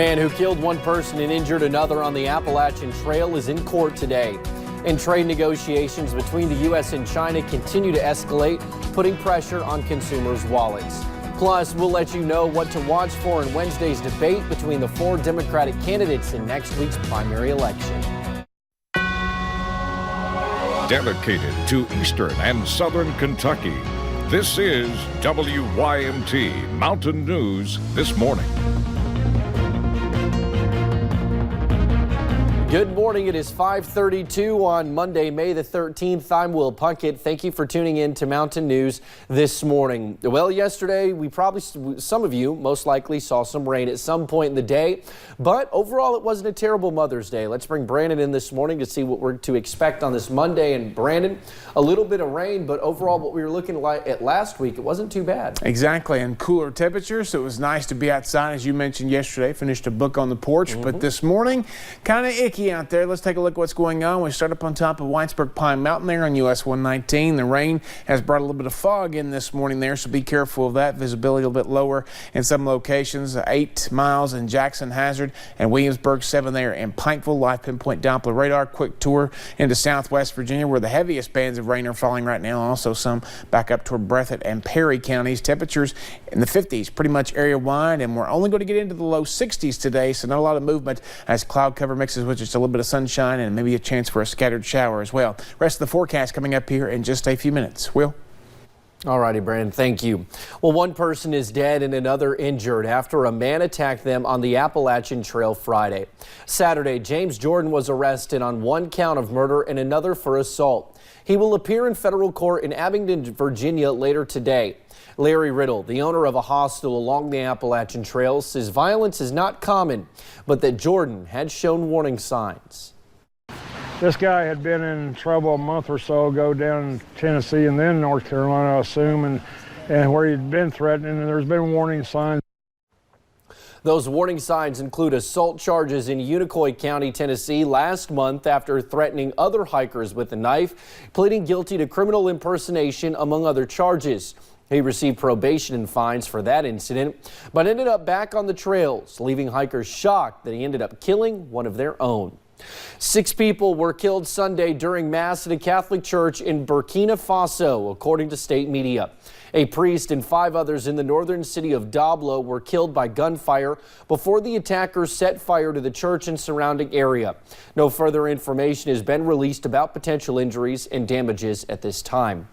Man who killed one person and injured another on the Appalachian Trail is in court today. And trade negotiations between the U.S. and China continue to escalate, putting pressure on consumers' wallets. Plus, we'll let you know what to watch for in Wednesday's debate between the four Democratic candidates in next week's primary election. Dedicated to Eastern and Southern Kentucky, this is WYMT Mountain News This Morning. Good morning. It is 5:32 on Monday, May the 13th. I'm Will Puckett. Thank you for tuning in to Mountain News This Morning. Well, yesterday, some of you most likely saw some rain at some point in the day, but overall it wasn't a terrible Mother's Day. Let's bring Brandon in this morning to see what we're to expect on this Monday. And Brandon, a little bit of rain, but overall what we were looking at last week, it wasn't too bad. Exactly, and cooler temperatures, so it was nice to be outside, as you mentioned yesterday. Finished a book on the porch, but this morning, kind of icky out there. Let's take a look at what's going on. We start up on top of Whitesburg Pine Mountain there on US 119. The rain has brought a little bit of fog in this morning there, so be careful of that. Visibility a little bit lower in some locations. 8 miles in Jackson Hazard and Williamsburg, 7 there in Pikeville. Live pinpoint Doppler radar. Quick tour into southwest Virginia, where the heaviest bands of rain are falling right now. Also some back up toward Breathitt and Perry counties. Temperatures in the 50s pretty much area wide, and we're only going to get into the low 60s today, so not a lot of movement as cloud cover mixes with just a little bit of sunshine and maybe a chance for a scattered shower as well. Rest of the forecast coming up here in just a few minutes. Will? All righty, Brandon, thank you. Well, one person is dead and another injured after a man attacked them on the Appalachian Trail Friday. Saturday, James Jordan was arrested on one count of murder and another for assault. He will appear in federal court in Abingdon, Virginia later today. Larry Riddle, the owner of a hostel along the Appalachian Trail, says violence is not common, but that Jordan had shown warning signs. This guy had been in trouble a month or so ago down in Tennessee and then North Carolina, I assume, and where he'd been threatening, and there's been warning signs. Those warning signs include assault charges in Unicoi County, Tennessee last month after threatening other hikers with a knife, pleading guilty to criminal impersonation, among other charges. He received probation and fines for that incident, but ended up back on the trails, leaving hikers shocked that he ended up killing one of their own. 6 people were killed Sunday during Mass at a Catholic church in Burkina Faso, according to state media. A priest and 5 others in the northern city of Doblo were killed by gunfire before the attackers set fire to the church and surrounding area. No further information has been released about potential injuries and damages at this time.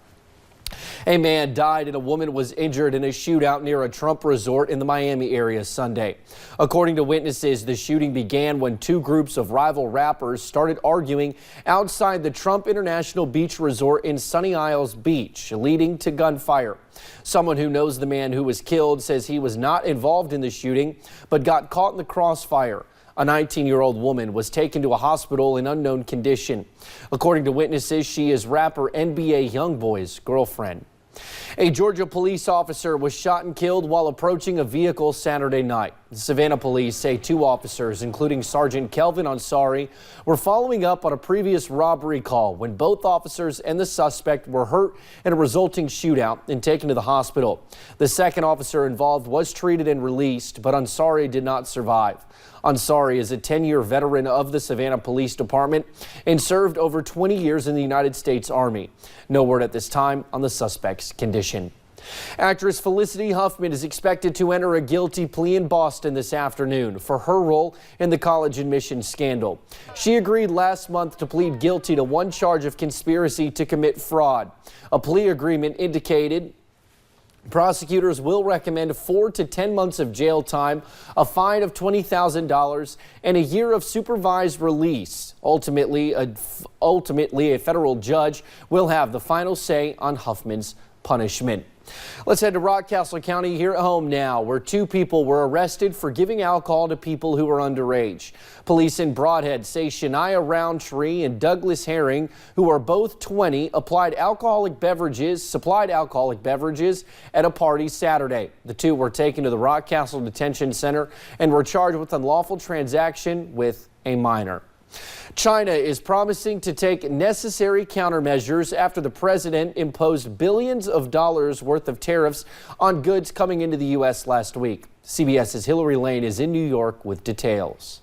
A man died and a woman was injured in a shootout near a Trump resort in the Miami area Sunday. According to witnesses, the shooting began when 2 groups of rival rappers started arguing outside the Trump International Beach Resort in Sunny Isles Beach, leading to gunfire. Someone who knows the man who was killed says he was not involved in the shooting, but got caught in the crossfire. A 19-year-old woman was taken to a hospital in unknown condition. According to witnesses, she is rapper NBA Youngboy's girlfriend. A Georgia police officer was shot and killed while approaching a vehicle Saturday night. Savannah police say 2 officers, including Sergeant Kelvin Ansari, were following up on a previous robbery call when both officers and the suspect were hurt in a resulting shootout and taken to the hospital. The second officer involved was treated and released, but Ansari did not survive. Ansari is a 10-year veteran of the Savannah Police Department and served over 20 years in the United States Army. No word at this time on the suspect's condition. Actress Felicity Huffman is expected to enter a guilty plea in Boston this afternoon for her role in the college admissions scandal. She agreed last month to plead guilty to 1 charge of conspiracy to commit fraud. A plea agreement indicated prosecutors will recommend 4 to 10 months of jail time, a fine of $20,000, and a year of supervised release. Ultimately, a federal judge will have the final say on Huffman's punishment. Let's head to Rockcastle County here at home now, where 2 people were arrested for giving alcohol to people who were underage. Police in Brodhead say Shania Roundtree and Douglas Herring, who are both 20, supplied alcoholic beverages at a party Saturday. The 2 were taken to the Rockcastle Detention Center and were charged with unlawful transaction with a minor. China is promising to take necessary countermeasures after the president imposed billions of dollars worth of tariffs on goods coming into the U.S. last week. CBS's Hillary Lane is in New York with details.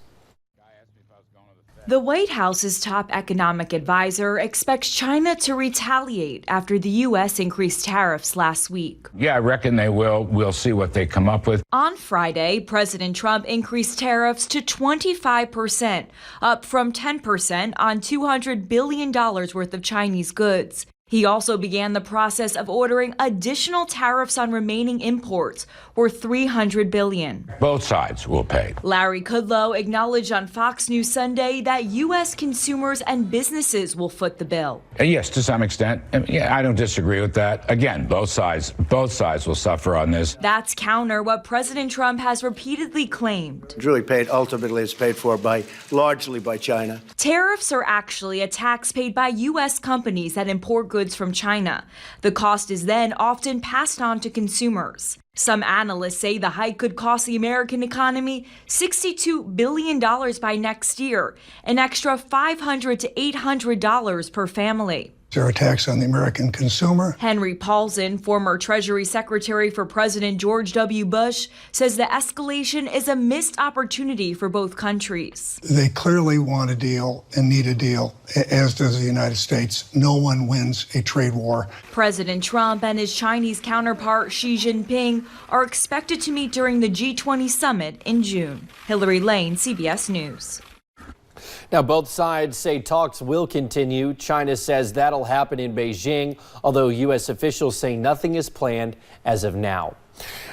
The White House's top economic advisor expects China to retaliate after the U.S. increased tariffs last week. Yeah, I reckon they will. We'll see what they come up with. On Friday, President Trump increased tariffs to 25%, up from 10% on $200 billion worth of Chinese goods. He also began the process of ordering additional tariffs on remaining imports, worth $300 billion. Both sides will pay. Larry Kudlow acknowledged on Fox News Sunday that U.S. consumers and businesses will foot the bill. Yes, to some extent. Yeah, I don't disagree with that. Again, both sides will suffer on this. That's counter what President Trump has repeatedly claimed. It's really paid, ultimately it's paid for largely by China. Tariffs are actually a tax paid by U.S. companies that import goods from China. The cost is then often passed on to consumers. Some analysts say the hike could cost the American economy $62 billion by next year, an extra $500 to $800 per family. They're a tax on the American consumer. Henry Paulson, former Treasury Secretary for President George W. Bush, says the escalation is a missed opportunity for both countries. They clearly want a deal and need a deal, as does the United States. No one wins a trade war. President Trump and his Chinese counterpart Xi Jinping are expected to meet during the G20 summit in June. Hillary Lane, CBS News. Now, both sides say talks will continue. China says that'll happen in Beijing, although U.S. officials say nothing is planned as of now.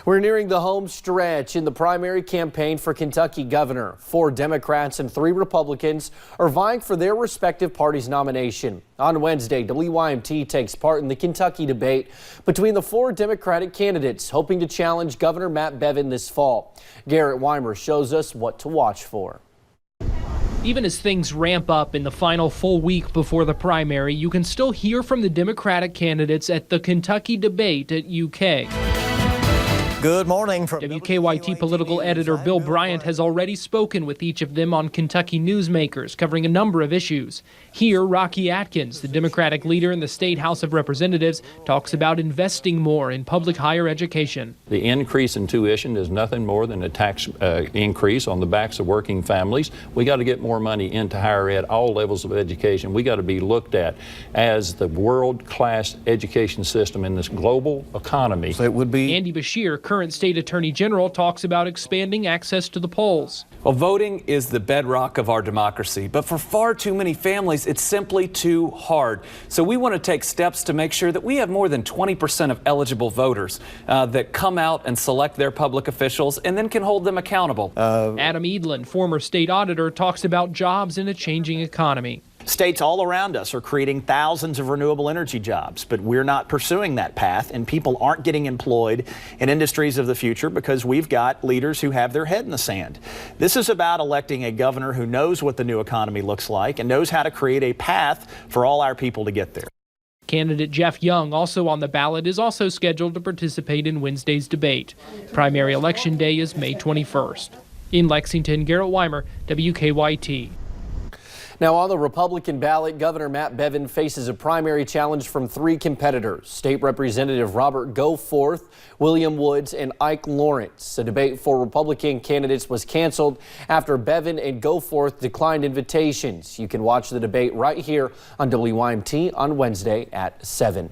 We're nearing the home stretch in the primary campaign for Kentucky governor. 4 Democrats and 3 Republicans are vying for their respective party's nomination. On Wednesday, WYMT takes part in the Kentucky debate between the 4 Democratic candidates hoping to challenge Governor Matt Bevin this fall. Garrett Weimer shows us what to watch for. Even as things ramp up in the final full week before the primary, you can still hear from the Democratic candidates at the Kentucky debate at UK. Good morning from WKYT political editor Bill Bryant has already spoken with each of them on Kentucky newsmakers, covering a number of issues. Here, Rocky Atkins, the Democratic leader in the state House of Representatives, talks about investing more in public higher education. The increase in tuition is nothing more than a tax increase on the backs of working families. We got to get more money into higher ed, all levels of education. We got to be looked at as the world-class education system in this global economy. So it would be Andy Beshear, current state attorney general, talks about expanding access to the polls. Well, voting is the bedrock of our democracy, but for far too many families, it's simply too hard. So we want to take steps to make sure that we have more than 20% of eligible voters that come out and select their public officials and then can hold them accountable. Adam Edlin, former state auditor, talks about jobs in a changing economy. States all around us are creating thousands of renewable energy jobs, but we're not pursuing that path, and people aren't getting employed in industries of the future because we've got leaders who have their head in the sand. This is about electing a governor who knows what the new economy looks like and knows how to create a path for all our people to get there. Candidate Jeff Young, also on the ballot, is also scheduled to participate in Wednesday's debate. Primary election day is May 21st. In Lexington, Garrett Weimer, WKYT. Now, on the Republican ballot, Governor Matt Bevin faces a primary challenge from 3 competitors: State Representative Robert Goforth, William Woods, and Ike Lawrence. A debate for Republican candidates was canceled after Bevin and Goforth declined invitations. You can watch the debate right here on WYMT on Wednesday at 7.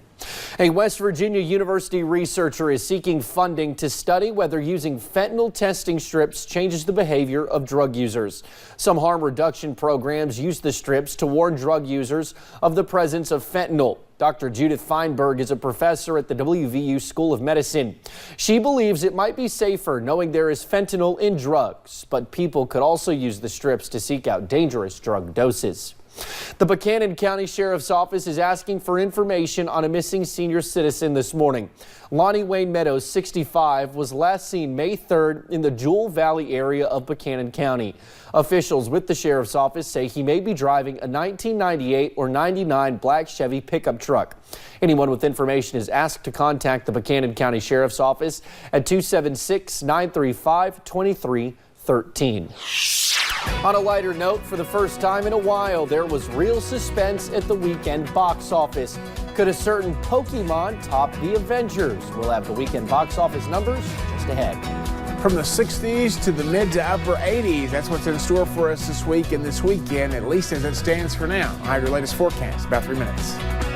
A West Virginia University researcher is seeking funding to study whether using fentanyl testing strips changes the behavior of drug users. Some harm reduction programs use the strips to warn drug users of the presence of fentanyl. Dr. Judith Feinberg is a professor at the WVU School of Medicine. She believes it might be safer knowing there is fentanyl in drugs, but people could also use the strips to seek out dangerous drug doses. The Buchanan County Sheriff's Office is asking for information on a missing senior citizen this morning. Lonnie Wayne Meadows, 65, was last seen May 3rd in the Jewel Valley area of Buchanan County. Officials with the Sheriff's Office say he may be driving a 1998 or 99 black Chevy pickup truck. Anyone with information is asked to contact the Buchanan County Sheriff's Office at 276-935-2313. On a lighter note, for the first time in a while, there was real suspense at the weekend box office. Could a certain Pokemon top the Avengers? We'll have the weekend box office numbers just ahead. From the 60s to the mid to upper 80s, that's what's in store for us this week and this weekend, at least as it stands for now. I have your latest forecast, about 3 minutes.